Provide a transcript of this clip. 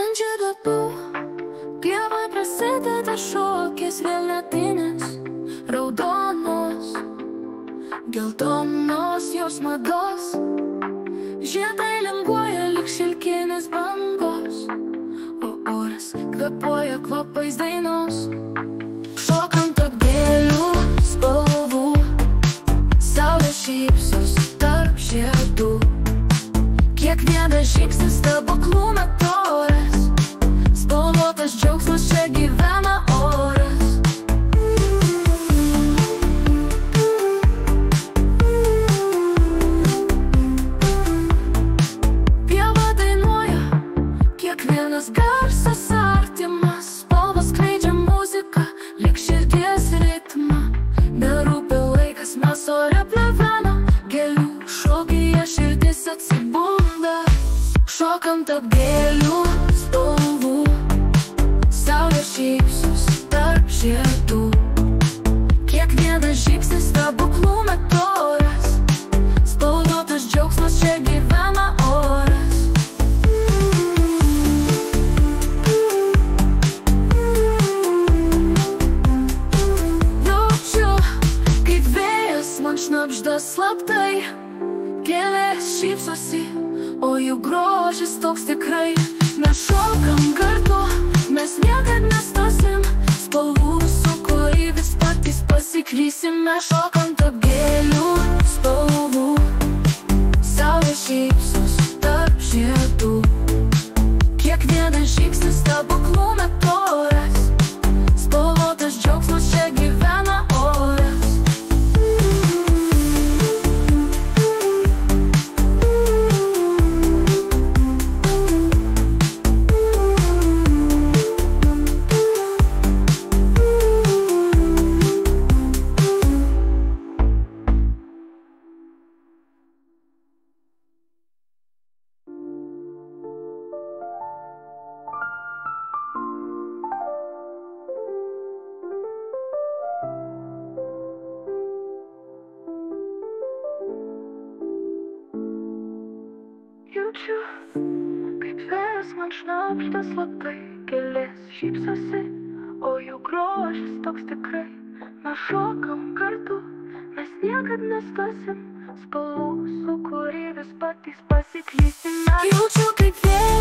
Balandžio datu pievoj prasideda šokis, vėliatinės raudonos, geltonos jos mados. Žiedai linguoja lyg šilkinės bangos, o oras kvėpuoja kvapais dainos. Šokant tarp gėlių spalvų, saulė šypsos tarp žiedų. Kiekvienas žingsnis stebuklų metodas, spalvotas džiaugsmas čia gyvena oras. Pieva dainuoja, kiekvienas garsas artimas, spalvos skleidžia muziką lyg širdies ritmą. Nerūpi laikas, mes ore plevenam, gėlių šokyje širdis atsibunda. Šokant tarp gėlių spalvų, saulė šypsos tarp žiedų. Kiekvienas žingsnis stebuklų metodas, spalvotas džiaugsmas čia gyvena oras. Jaučiu, kaip vėjas man šnabžda slaptai, gėlės šypsosi, o jų grožis toks tikrai. Mes šokam kartu, mes niekad nestosim, spalvų sūkurį vis patys pasiklysim. Mes šokam tarp gėlių spalvų, saulė šypsos tarp žiedų. Kiekvienas žingsnis stebuklų metodas, spalvotas džiaugsmas čia gyvena oras. Jaučiu, kaip vėjas man šnabžda slaptai, gėlės šypsosi, o jų grožis toks tikrai. Mes šokam kartu, mes niekad nestosim, spalvų sūkurį vis patys pasiklysim. Jaučiu, kaip vėjas